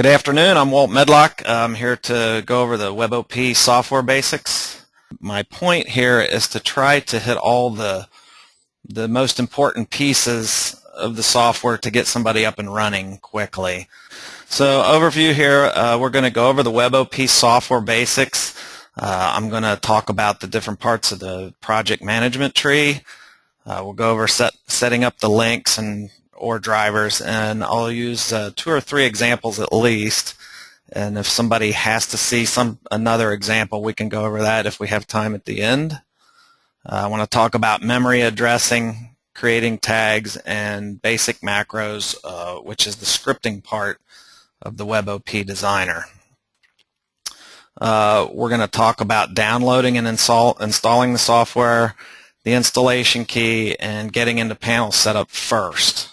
Good afternoon, I'm Walt Medlock. I'm here to go over the WebOP software basics. My point here is to try to hit all the most important pieces of the software to get somebody up and running quickly. So overview here, we're going to go over the WebOP software basics. I'm going to talk about the different parts of the project management tree. We'll go over setting up the links or drivers, and I'll use 2 or 3 examples at least, and if somebody has to see another example, we can go over that if we have time at the end. I want to talk about memory addressing, creating tags, and basic macros, which is the scripting part of the WebOP Designer. We're going to talk about downloading and installing the software, the installation key, and getting into panel setup first.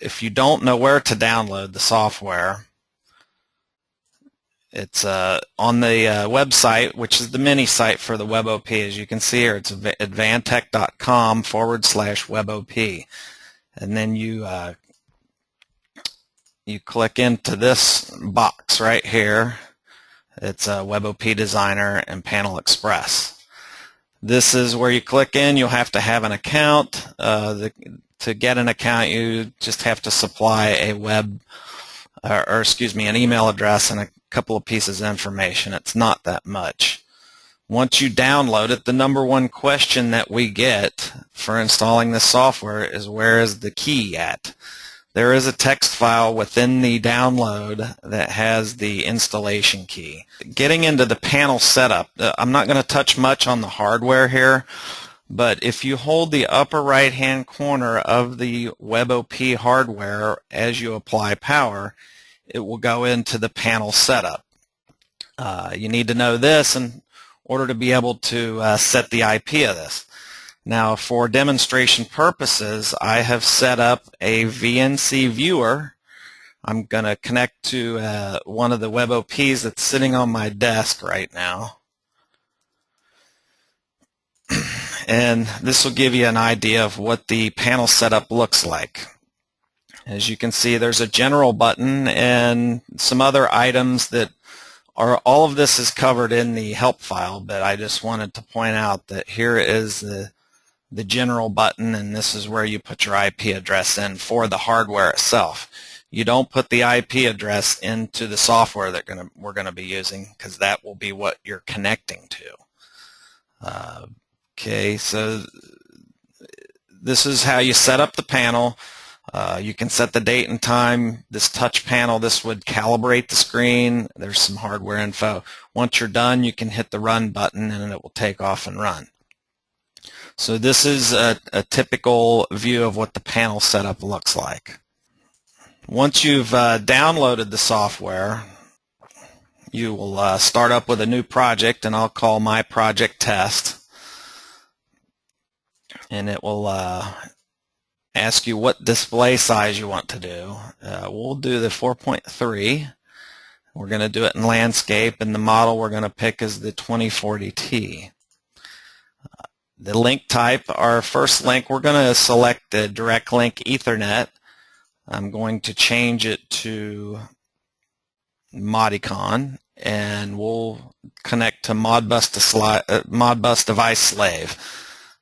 If you don't know where to download the software, it's on the website, which is the mini site for the WebOP. As you can see here, it's advantech.com/WebOP. And then you click into this box right here. It's WebOP Designer and Panel Express. This is where you click in. You'll have to have an account. To get an account, you just have to supply an email address and a couple of pieces of information. It's not that much. Once you download it, the number one question that we get for installing this software is, where is the key at? There is a text file within the download that has the installation key. Getting into the panel setup, I'm not going to touch much on the hardware here, but if you hold the upper right hand corner of the WebOP hardware as you apply power, it will go into the panel setup. You need to know this in order to be able to set the IP of this. Now, for demonstration purposes, I have set up a VNC viewer. I'm going to connect to one of the WebOPs that's sitting on my desk right now. And this will give you an idea of what the panel setup looks like. As you can see, there's a general button and some other items that are, all of this is covered in the help file, but I just wanted to point out that here is the general button, and this is where you put your IP address in for the hardware itself. You don't put the IP address into the software that we're going to be using, because that will be what you're connecting to. Okay, so this is how you set up the panel. You can set the date and time. This touch panel, this would calibrate the screen. There's some hardware info. Once you're done, you can hit the run button and it will take off and run. So this is a typical view of what the panel setup looks like. Once you've downloaded the software, you will start up with a new project, and I'll call my project test. And it will ask you what display size you want to do. We'll do the 4.3. We're going to do it in landscape, and the model we're going to pick is the 2040T. The link type, our first link, we're going to select the direct link Ethernet. I'm going to change it to Modicon, and we'll connect to Modbus device slave.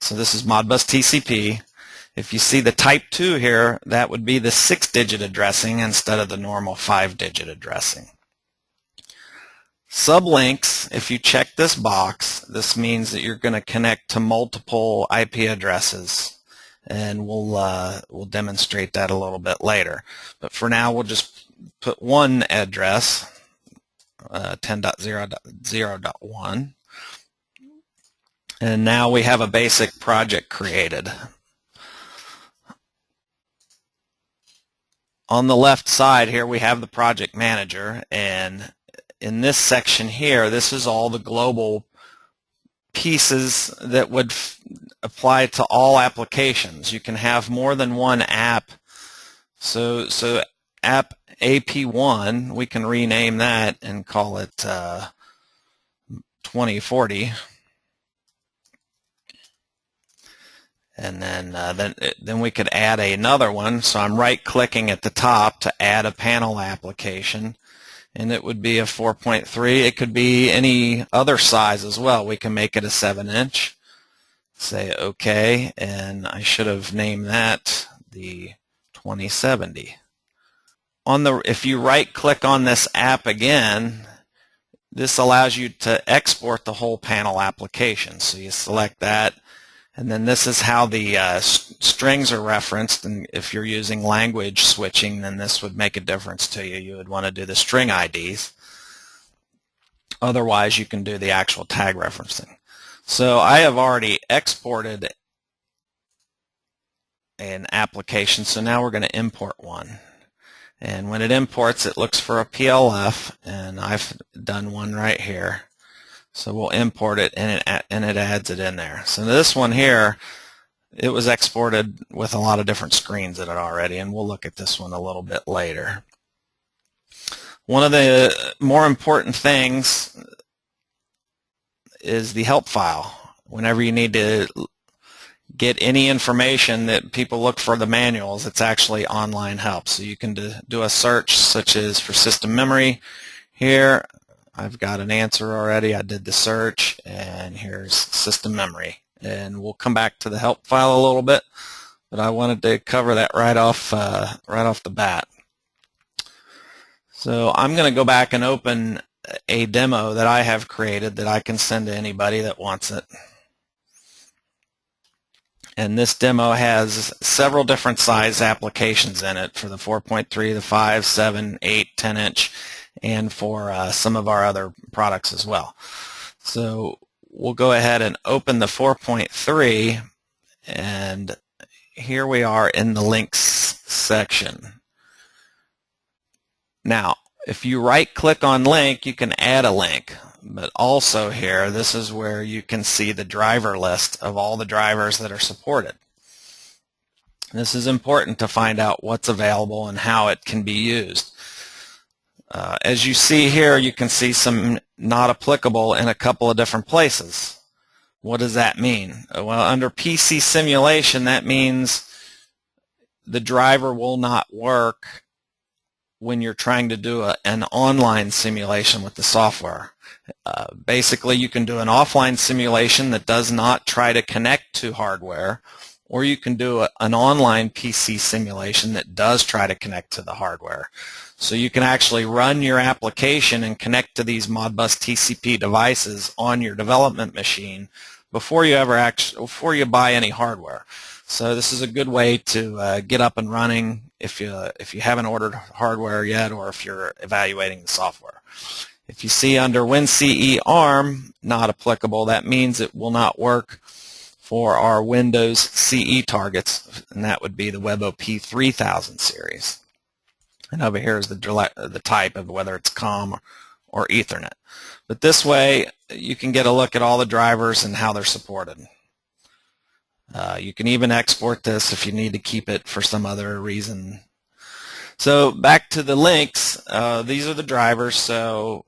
So this is Modbus TCP. If you see the type 2 here, that would be the 6-digit addressing instead of the normal 5-digit addressing. Sublinks, if you check this box, this means that you're going to connect to multiple IP addresses, and we'll demonstrate that a little bit later. But for now, we'll just put one address, 10.0.0.1. And now we have a basic project created. On the left side here, we have the project manager, and in this section here, this is all the global pieces that would apply to all applications. You can have more than one app. So app AP1, we can rename that and call it 2040. And then we could add another one. So I'm right-clicking at the top to add a panel application, and it would be a 4.3. It could be any other size as well. We can make it a 7-inch. Say OK, and I should have named that the 2070. If you right-click on this app again, this allows you to export the whole panel application. So you select that, and then this is how the strings are referenced. And if you're using language switching, then this would make a difference to you. You would want to do the string IDs. Otherwise, you can do the actual tag referencing. So I have already exported an application, so now we're going to import one. And when it imports, it looks for a PLF, and I've done one right here. So we'll import it, and it adds it in there. So this one here, it was exported with a lot of different screens in it already, and we'll look at this one a little bit later. One of the more important things is the help file. Whenever you need to get any information that people look for the manuals, it's actually online help. So you can do a search such as for system memory. Here I've got an answer already. I did the search, and here's system memory. And we'll come back to the help file a little bit, but I wanted to cover that right off the bat. So I'm going to go back and open a demo that I have created that I can send to anybody that wants it. And this demo has several different size applications in it for the 4.3, the 5, 7, 8, 10-inch, and for some of our other products as well. So we'll go ahead and open the 4.3, and here we are in the links section. Now, if you right-click on link, you can add a link. But also here, this is where you can see the driver list of all the drivers that are supported. This is important to find out what's available and how it can be used. As you see here, you can see some not applicable in a couple of different places. What does that mean? Well, under PC simulation, that means the driver will not work when you're trying to do an online simulation with the software. Basically, you can do an offline simulation that does not try to connect to hardware, or you can do an online PC simulation that does try to connect to the hardware. So you can actually run your application and connect to these Modbus TCP devices on your development machine before you buy any hardware. So this is a good way to get up and running if you haven't ordered hardware yet, or if you're evaluating the software. If you see under WinCE ARM not applicable, that means it will not work for our Windows CE targets, and that would be the WebOP 3000 series. And over here is the type of whether it's COM or Ethernet. But this way, you can get a look at all the drivers and how they're supported. You can even export this if you need to keep it for some other reason. So back to the links, these are the drivers. So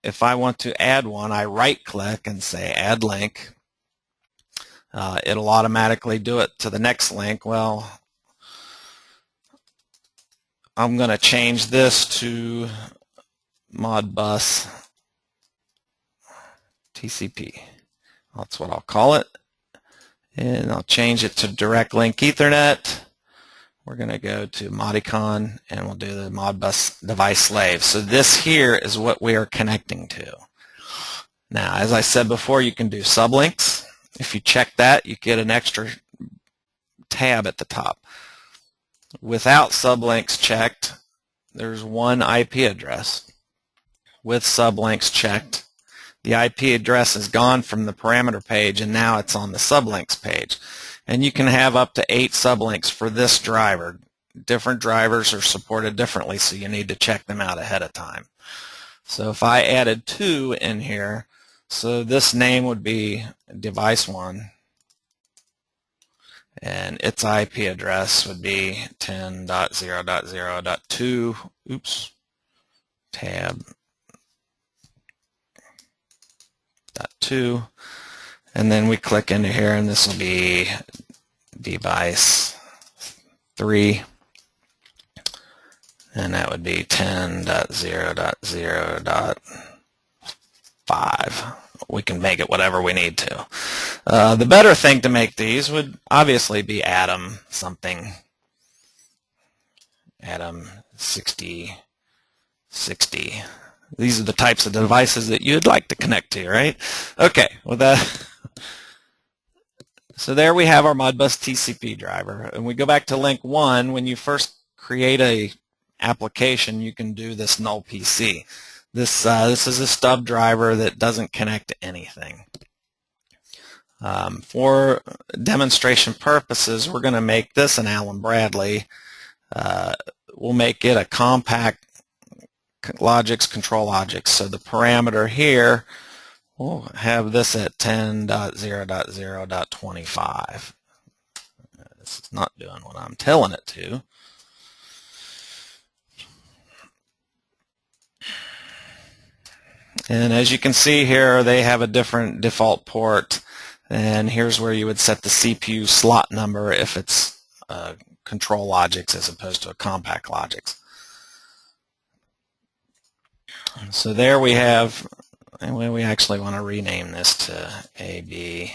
if I want to add one, I right-click and say Add Link. It'll automatically do it to the next link. Well, I'm going to change this to Modbus TCP. That's what I'll call it. And I'll change it to Direct Link Ethernet. We're going to go to Modicon, and we'll do the Modbus device slave. So this here is what we are connecting to. Now, as I said before, you can do sublinks. If you check that, you get an extra tab at the top. Without sublinks checked, there's one IP address. With sublinks checked, the IP address is gone from the parameter page, and now it's on the sublinks page. And you can have up to 8 sublinks for this driver. Different drivers are supported differently, so you need to check them out ahead of time. So if I added 2 in here, so this name would be device 1, and its IP address would be 10.0.0.2, oops, tab .2, and then we click into here, and this will be device 3, and that would be 10.0.0.5. We can make it whatever we need to. The better thing to make these would obviously be Atom something. Atom 60. These are the types of devices that you'd like to connect to, right? Okay, with that. So there we have our Modbus TCP driver. And we go back to link 1. When you first create a application, you can do this null PC. This is a stub driver that doesn't connect to anything. For demonstration purposes, we're going to make this an Allen Bradley. We'll make it a compact Logix control Logix. So the parameter here, we'll have this at 10.0.0.25. This is not doing what I'm telling it to. And as you can see here, they have a different default port, and here's where you would set the CPU slot number if it's control Logix as opposed to a compact Logix. So there we have, and we actually want to rename this to AB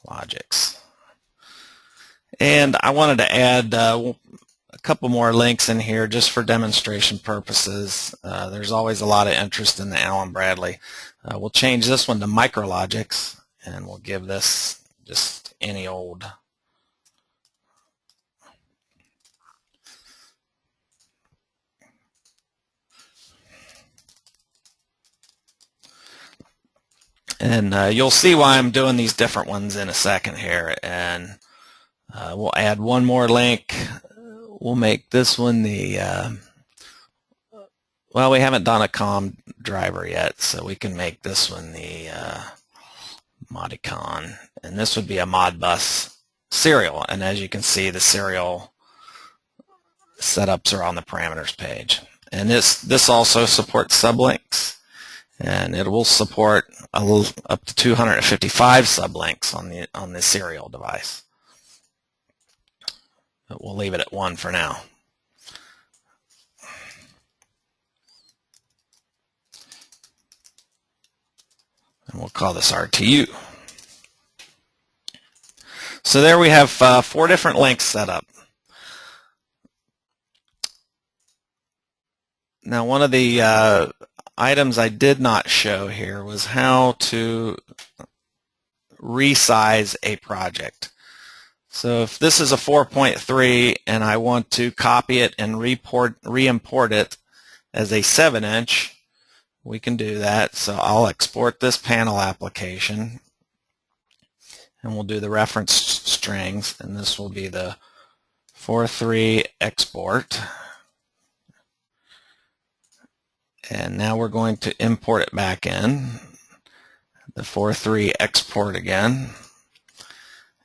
Logix. And I wanted to add a couple more links in here just for demonstration purposes. There's always a lot of interest in the Allen Bradley. We'll change this one to MicroLogix, and we'll give this just any old and you'll see why I'm doing these different ones in a second here. And we'll add one more link. We'll make this one the, well, we haven't done a COM driver yet, so we can make this one the Modicon. And this would be a Modbus serial. And as you can see, the serial setups are on the parameters page. And this also supports sublinks. And it will support up to 255 sublinks on the serial device. But we'll leave it at 1 for now. And we'll call this RTU. So there we have 4 different links set up. Now, one of the items I did not show here was how to resize a project. So if this is a 4.3 and I want to copy it and re-import it as a 7-inch, we can do that. So I'll export this panel application, and we'll do the reference strings, and this will be the 4.3 export. And now we're going to import it back in, the 4.3 export again.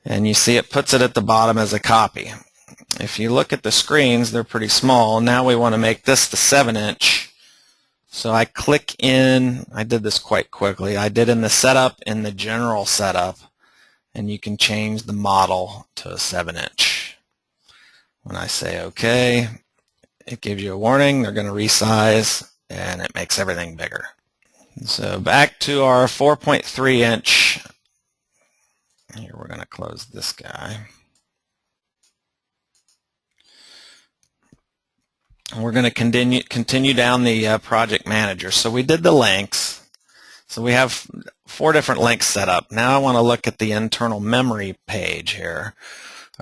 And you see it puts it at the bottom as a copy. If you look at the screens, they're pretty small. Now we want to make this the 7-inch. So I click in, I did this quite quickly. I did in the setup, in the general setup, and you can change the model to a 7-inch. When I say OK, it gives you a warning. They're going to resize, and it makes everything bigger. So back to our 4.3-inch. Here we're going to close this guy. And we're going to continue down the project manager. So we did the links. So we have 4 different links set up. Now I want to look at the internal memory page here,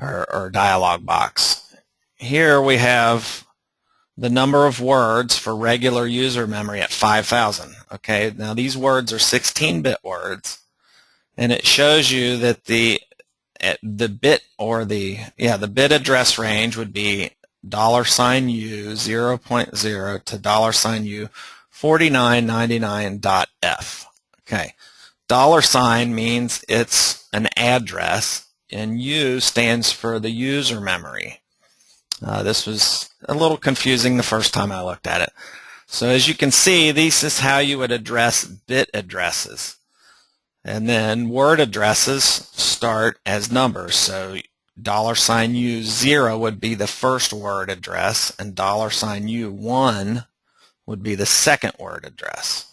or dialog box. Here we have the number of words for regular user memory at 5,000. Okay, now these words are 16-bit words. And it shows you that the bit or the bit address range would be $U 0.0 to $U 4999.f. Okay, $sign means it's an address, and U stands for the user memory. This was a little confusing the first time I looked at it. So as you can see, this is how you would address bit addresses. And then word addresses start as numbers. So $U0 would be the first word address, and $U1 would be the second word address.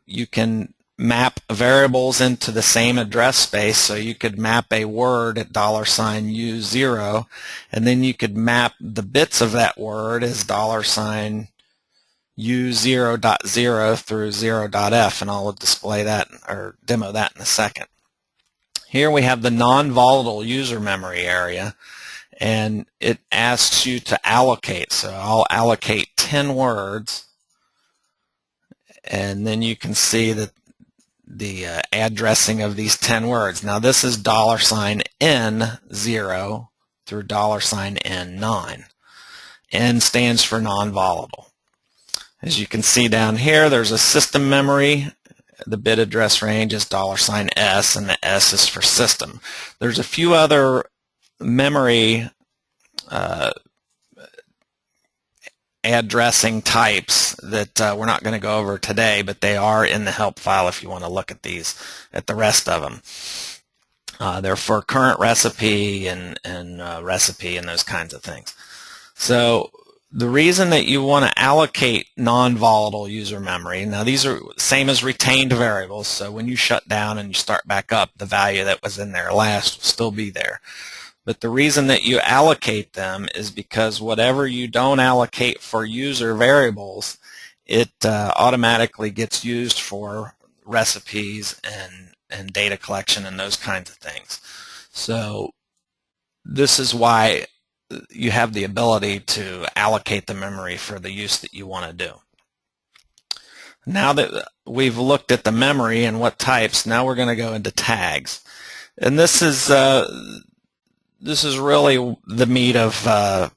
You can map variables into the same address space, so you could map a word at $U0, and then you could map the bits of that word as $U0.0 through 0.f, and I'll display that or demo that in a second. Here we have the non-volatile user memory area, and it asks you to allocate. So I'll allocate 10 words, and then you can see that the addressing of these 10 words. Now this is $N0 through $N9. N stands for non-volatile. As you can see down here, there's a system memory. The bit address range is $S, and the S is for system. There's a few other memory addressing types that we're not going to go over today, but they are in the help file if you want to look at these, at the rest of them. They're for current recipe and recipe and those kinds of things. So the reason that you want to allocate non-volatile user memory, now these are same as retained variables, so when you shut down and you start back up, the value that was in there last will still be there. But the reason that you allocate them is because whatever you don't allocate for user variables, it automatically gets used for recipes and data collection and those kinds of things. So this is why you have the ability to allocate the memory for the use that you want to do. Now that we've looked at the memory and what types, now we're going to go into tags. And this is really the meat of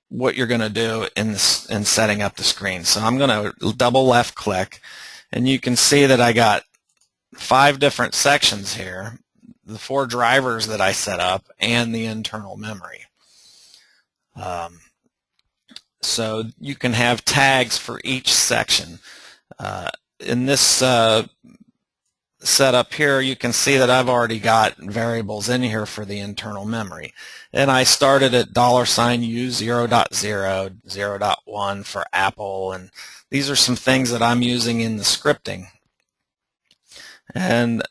what you're going to do in setting up the screen. So I'm going to double left click, and you can see that I got 5 different sections here, the 4 drivers that I set up, and the internal memory. So you can have tags for each section. In this setup here, you can see that I've already got variables in here for the internal memory. And I started at $U0.0, 0.1 for Apple, and these are some things that I'm using in the scripting. And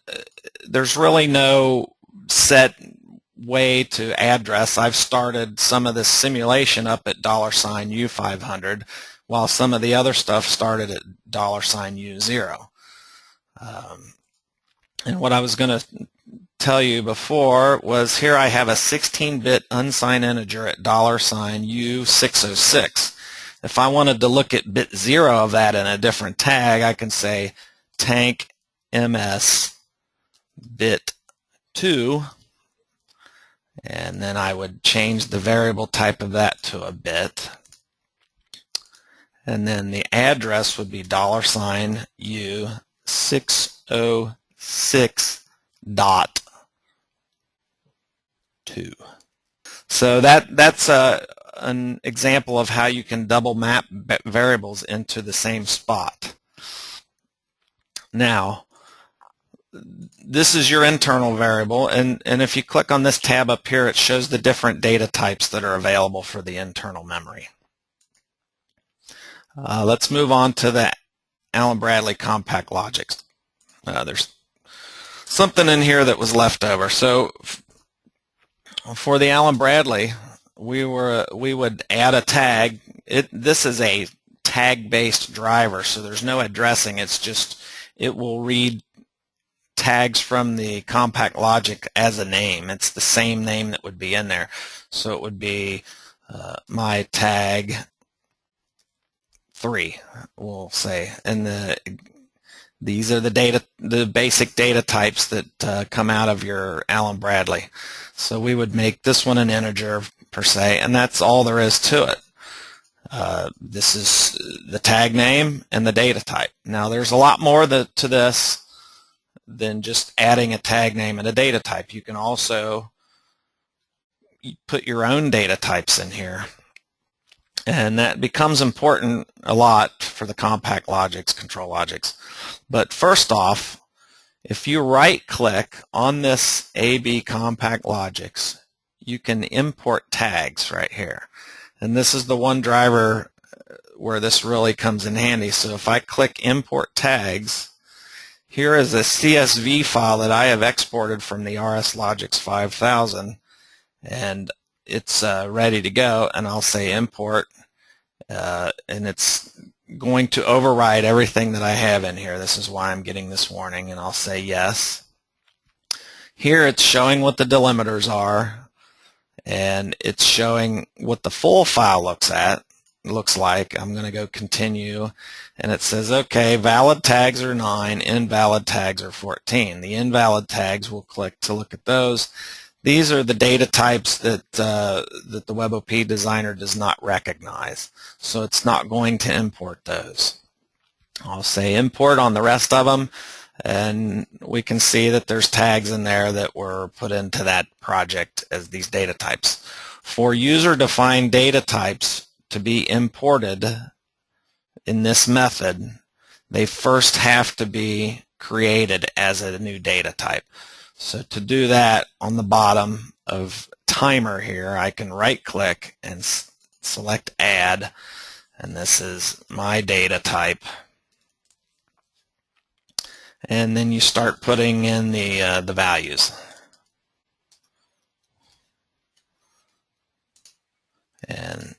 there's really no set way to address. I've started some of this simulation up at $U500, while some of the other stuff started at $U0. And what I was going to tell you before was here I have a 16-bit unsigned integer at $U606. If I wanted to look at bit 0 of that in a different tag, I can say tank ms bit 2, and then I would change the variable type of that to a bit. And then the address would be $U606.2. So that's an example of how you can double map variables into the same spot. Now, this is your internal variable, and if you click on this tab up here, it shows the different data types that are available for the internal memory. Let's move on to the Allen Bradley compact logic. There's something in here that was left over. So for the Allen Bradley, we would add a tag. This is a tag-based driver, so there's no addressing. It's just it will read tags from the compact logic as a name. It's the same name that would be in there. So it would be my tag 3, we'll say, and these are the basic data types that come out of your Allen Bradley. So we would make this one an integer per se, and that's all there is to it. This is the tag name and the data type. Now there's a lot more to this than just adding a tag name and a data type. You can also put your own data types in here, and that becomes important a lot for the compact logics, control logics. But first off, if you right-click on this AB compact logics, you can import tags right here. And this is the one driver where this really comes in handy. So if I click import tags, here is a CSV file that I have exported from the RS Logix 5000, and it's ready to go, and I'll say import, and it's going to override everything that I have in here. This is why I'm getting this warning, and I'll say yes. Here it's showing what the delimiters are, and it's showing what the full file looks like. I'm going to go continue, and it says, okay, valid tags are 9, invalid tags are 14. The invalid tags, we'll click to look at those. These are the data types that that the WebOP Designer does not recognize, so it's not going to import those. I'll say import on the rest of them, and we can see that there's tags in there that were put into that project as these data types. For user-defined data types to be imported in this method, they first have to be created as a new data type. So to do that, on the bottom of timer here, I can right-click and select add, and this is my data type. And then you start putting in the values. And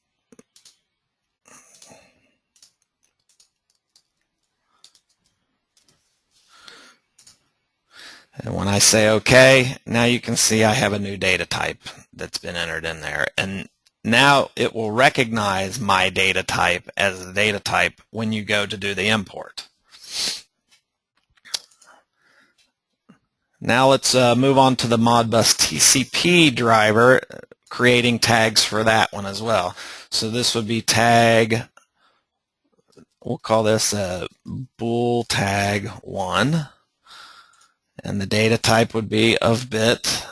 when I say OK, now you can see I have a new data type that's been entered in there. And now it will recognize my data type as a data type when you go to do the import. Now let's move on to the Modbus TCP driver, creating tags for that one as well. So this would be tag, we'll call this bool tag 1. And the data type would be of bit,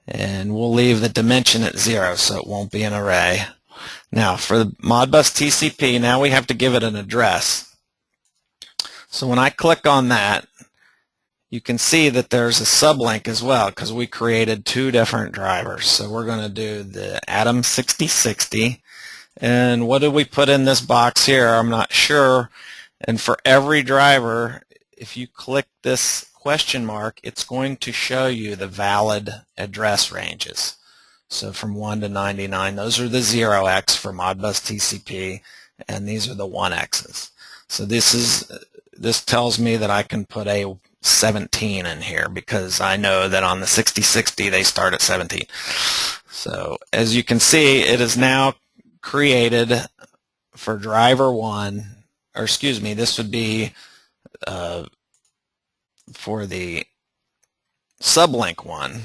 and we'll leave the dimension at 0 so it won't be an array. Now for the Modbus TCP, now we have to give it an address. So when I click on that, you can see that there's a sublink as well because we created 2 different drivers. So we're going to do the Atom 6060, and what did we put in this box here? I'm not sure. And for every driver, if you click this question mark, it's going to show you the valid address ranges. So from 1 to 99, those are the 0x for Modbus TCP, and these are the 1x's. So this tells me that I can put a 17 in here because I know that on the 6060 they start at 17. So as you can see, it is now created for driver 1, or excuse me, this would be for the sublink 1,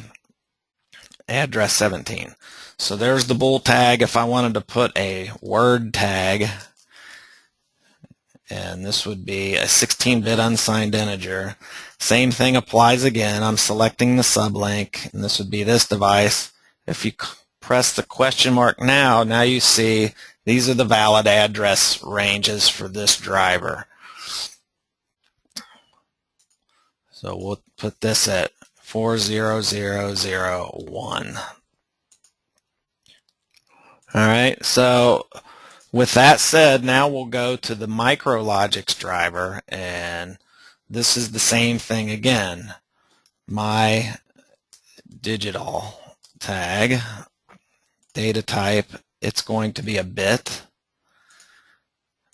address 17. So there's the bool tag. If I wanted to put a word tag, and this would be a 16-bit unsigned integer, same thing applies again. I'm selecting the sublink, and this would be this device. If you press the question mark now you see these are the valid address ranges for this driver. So we'll put this at 40001. All right, so with that said, now we'll go to the MicroLogix driver, and this is the same thing again. My digital tag, data type, it's going to be a bit,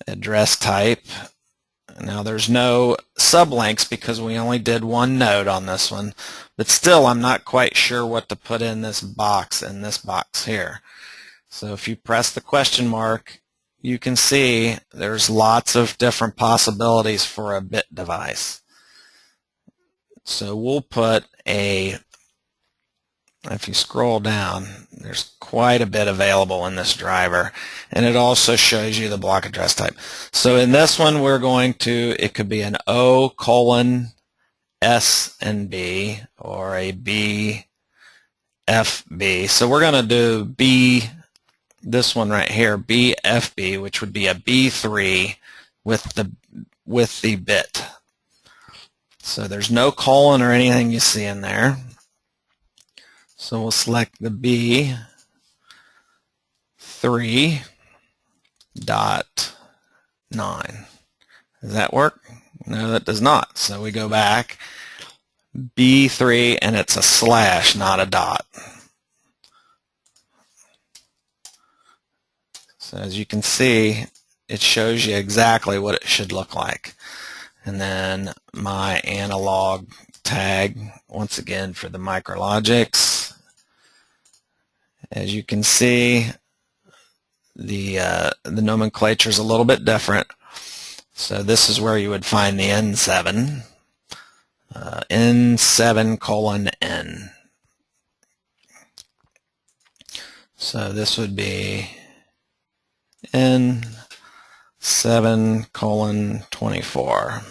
address type. Now there's no sublinks because we only did 1 node on this one, but still I'm not quite sure what to put in this box here. So if you press the question mark, you can see there's lots of different possibilities for a bit device. So we'll put a, if you scroll down, there's quite a bit available in this driver, and it also shows you the block address type. So in this one we're going to, it could be an O:(S&B) or a BFB. So we're going to do B this one right here, BFB, which would be a B3 with the bit. So there's no colon or anything you see in there. So we'll select the B3.9. Does that work? No, that does not. So we go back, B3, and it's a slash, not a dot. So as you can see, it shows you exactly what it should look like. And then my analog tag, once again for the MicroLogics. As you can see, the nomenclature is a little bit different. So this is where you would find the N7, N7:N. So this would be N7:24.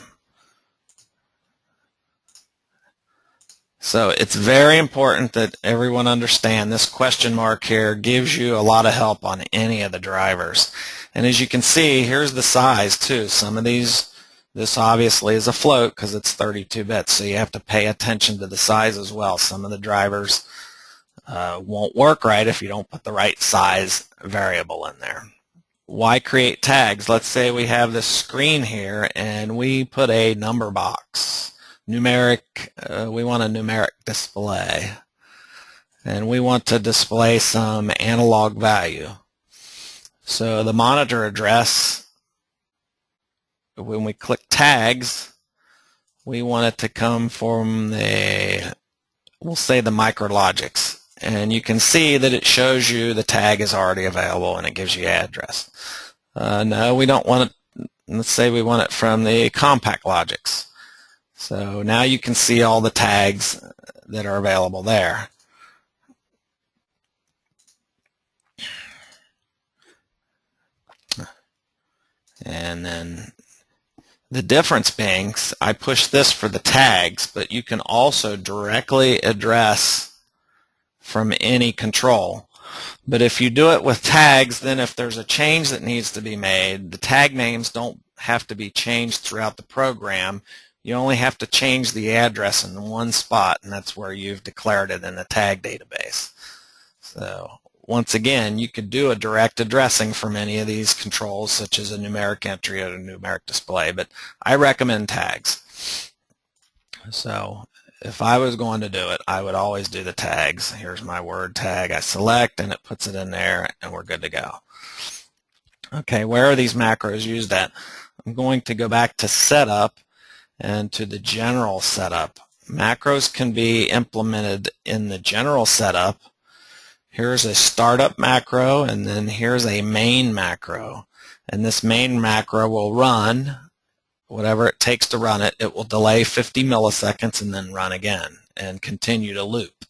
So it's very important that everyone understand this question mark here gives you a lot of help on any of the drivers. And as you can see, here's the size too. Some of these, this obviously is a float because it's 32 bits, so you have to pay attention to the size as well. Some of the drivers won't work right if you don't put the right size variable in there. Why create tags? Let's say we have this screen here and we put a number box. Numeric, we want a numeric display. And we want to display some analog value. So the monitor address, when we click tags, we want it to come from the, we'll say the MicroLogics. And you can see that it shows you the tag is already available and it gives you address. No, we don't want it, let's say we want it from the Compact Logics. So now you can see all the tags that are available there. And then the difference being, I push this for the tags, but you can also directly address from any control. But if you do it with tags, then if there's a change that needs to be made, the tag names don't have to be changed throughout the program. You only have to change the address in one spot, and that's where you've declared it in the tag database. So once again, you could do a direct addressing from any of these controls, such as a numeric entry or a numeric display, but I recommend tags. So if I was going to do it, I would always do the tags. Here's my word tag. I select, and it puts it in there, and we're good to go. Okay, where are these macros used at? I'm going to go back to Setup and to the General Setup. Macros can be implemented in the General Setup. Here's a startup macro, and then here's a main macro. And this main macro will run whatever it takes to run it. It will delay 50 milliseconds and then run again and continue to loop.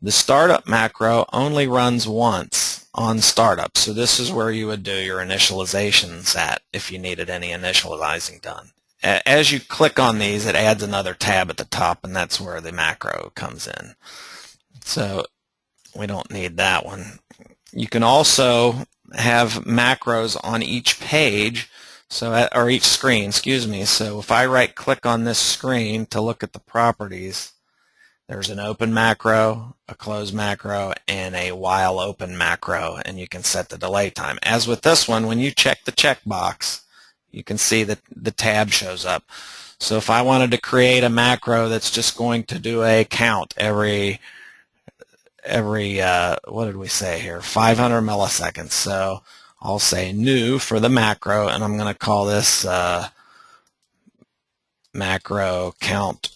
The startup macro only runs once on startup, so this is where you would do your initializations at if you needed any initializing done. As you click on these, it adds another tab at the top, and that's where the macro comes in. So we don't need that one. You can also have macros on each page, or each screen, excuse me. So if I right-click on this screen to look at the properties, there's an open macro, a close macro, and a while open macro, and you can set the delay time. As with this one, when you check the checkbox, you can see that the tab shows up. So if I wanted to create a macro that's just going to do a count every what did we say here, 500 milliseconds. So I'll say new for the macro, and I'm going to call this macro count.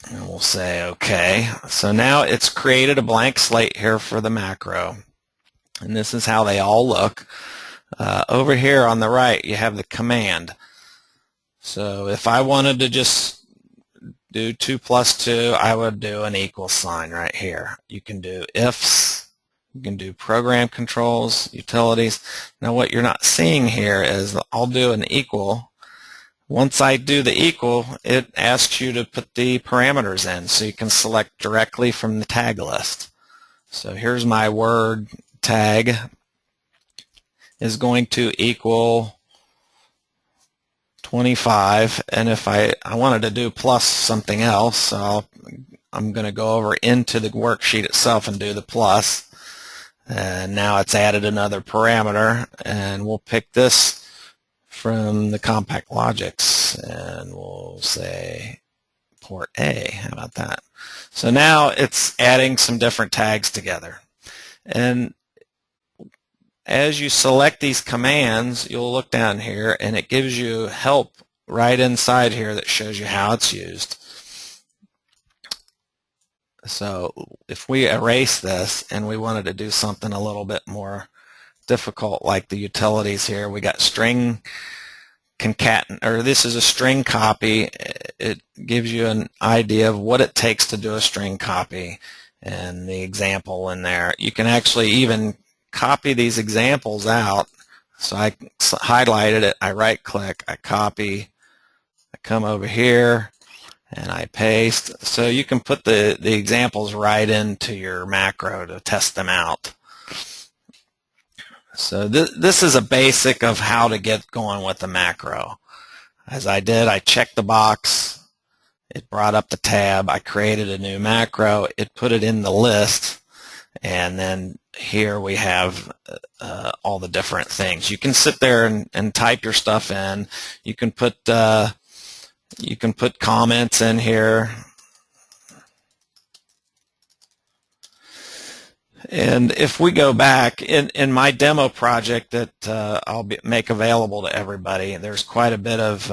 And we'll say OK. So now it's created a blank slate here for the macro. And this is how they all look. Over here on the right, you have the command. So if I wanted to just do 2 plus 2, I would do an equal sign right here. You can do ifs. You can do program controls, utilities. Now what you're not seeing here is I'll do an equal. Once I do the equal, it asks you to put the parameters in, so you can select directly from the tag list. So here's my word tag is going to equal 25, and if I wanted to do plus something else, so I'm going to go over into the worksheet itself and do the plus, and now it's added another parameter, and we'll pick this from the Compact Logics, and we'll say port A. How about that? So now it's adding some different tags together. And as you select these commands, you'll look down here and it gives you help right inside here that shows you how it's used. So if we erase this and we wanted to do something a little bit more difficult, like the utilities here, we got string concatenate, or this is a string copy. It gives you an idea of what it takes to do a string copy and the example in there. You can actually even copy these examples out. So I highlighted it, I right click, I copy, I come over here and I paste. So you can put the examples right into your macro to test them out. So this is a basic of how to get going with the macro. As I did, I checked the box, it brought up the tab, I created a new macro, it put it in the list, and then here we have all the different things. You can sit there and type your stuff in. You can put comments in here. And if we go back, in my demo project that I'll make available to everybody, there's quite a bit of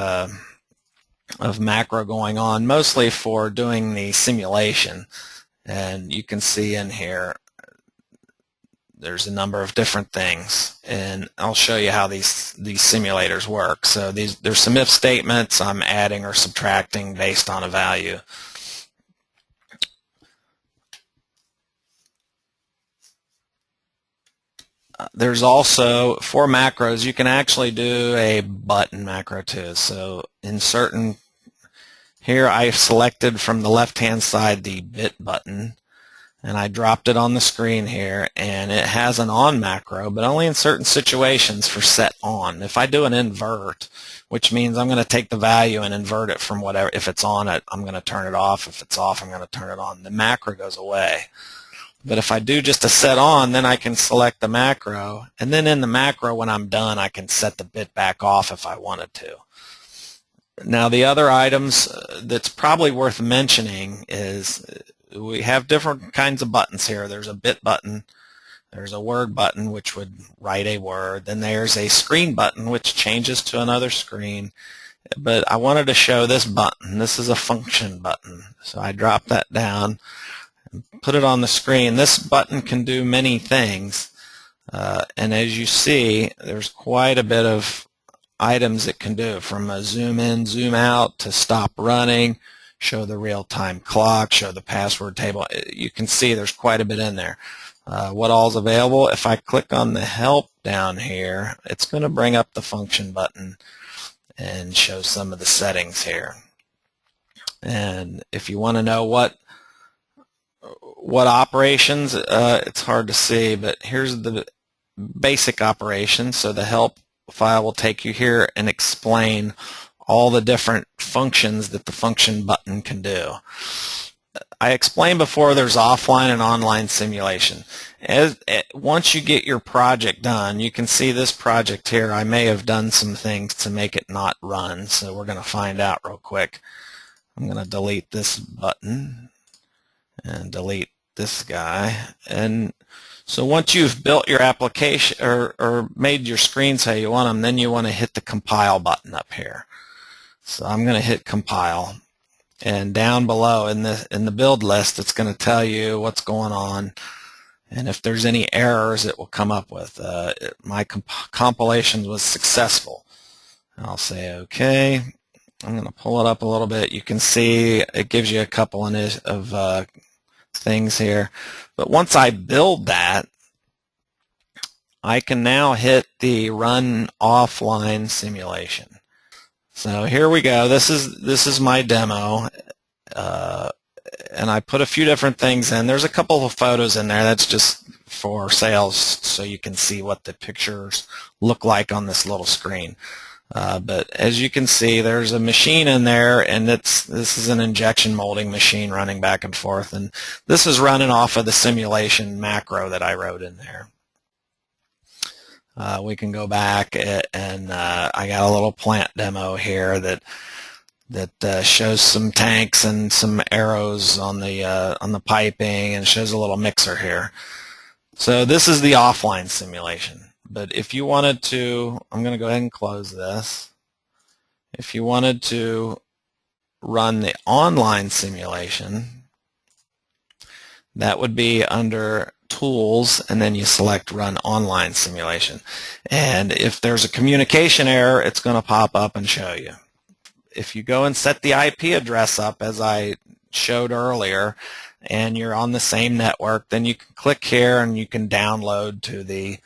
macro going on, mostly for doing the simulation. And you can see in here, there's a number of different things. And I'll show you how these simulators work. So there's some if statements. I'm adding or subtracting based on a value. There's also, for macros, you can actually do a button macro too. So in certain, here I selected from the left-hand side the bit button, and I dropped it on the screen here, and it has an on macro, but only in certain situations for set on. If I do an invert, which means I'm going to take the value and invert it from whatever, if it's on it, I'm going to turn it off. If it's off, I'm going to turn it on. The macro goes away. But if I do just a set on, then I can select the macro, and then in the macro, when I'm done, I can set the bit back off if I wanted to. Now, the other items that's probably worth mentioning is we have different kinds of buttons here. There's a bit button, there's a word button, which would write a word, then there's a screen button, which changes to another screen. But I wanted to show this button. This is a function button. So I drop that down, put it on the screen. This button can do many things, and as you see, there's quite a bit of items it can do, from a zoom in, zoom out, to stop running, show the real-time clock, show the password table. You can see there's quite a bit in there. What all's available? If I click on the help down here, it's going to bring up the function button and show some of the settings here. And if you want to know what operations, it's hard to see, but here's the basic operations. So the help file will take you here and explain all the different functions that the function button can do. I explained before there's offline and online simulation. Once you get your project done, you can see this project here. I may have done some things to make it not run, so we're going to find out real quick. I'm going to delete this button and delete this guy. And so once you've built your application or made your screens how you want them, then you want to hit the compile button up here. So I'm going to hit compile, and down below in the build list, it's going to tell you what's going on, and if there's any errors, it will come up with. My compilation was successful. I'll say OK. I'm going to pull it up a little bit. You can see it gives you a couple of things here. But once I build that, I can now hit the run offline simulation. So here we go. This is my demo. and I put a few different things in. There's a couple of photos in there. That's just for sales, so you can see what the pictures look like on this little screen. But as you can see, there's a machine in there, and this is an injection molding machine running back and forth, and this is running off of the simulation macro that I wrote in there. We can go back, and I got a little plant demo here that shows some tanks and some arrows on the piping, and shows a little mixer here. So this is the offline simulation. But if you wanted to, I'm going to go ahead and close this. If you wanted to run the online simulation, that would be under Tools, and then you select Run Online Simulation. And if there's a communication error, it's going to pop up and show you. If you go and set the IP address up, as I showed earlier, and you're on the same network, then you can click here and you can download to the,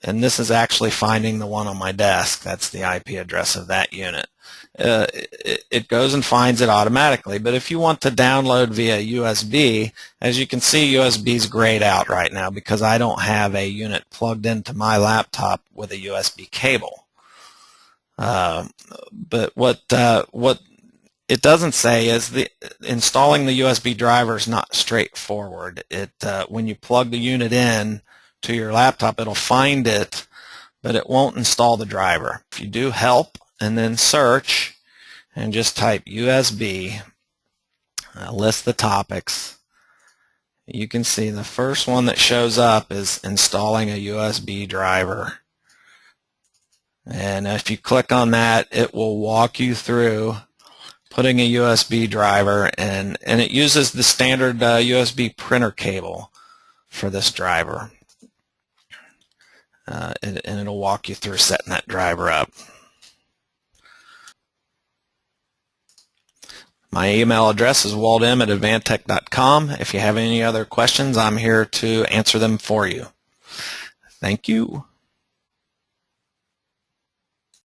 and this is actually finding the one on my desk. That's the IP address of that unit. It goes and finds it automatically. But if you want to download via USB, as you can see, USB is grayed out right now because I don't have a unit plugged into my laptop with a USB cable. But what it doesn't say is installing the USB driver is not straightforward. When you plug the unit in to your laptop, it'll find it, but it won't install the driver. If you do Help and then Search and just type USB, list the topics, you can see the first one that shows up is installing a USB driver. And if you click on that, it will walk you through putting a USB driver, and it uses the standard USB printer cable for this driver. And it'll walk you through setting that driver up. My email address is waldm@advantech.com. If you have any other questions, I'm here to answer them for you. Thank you.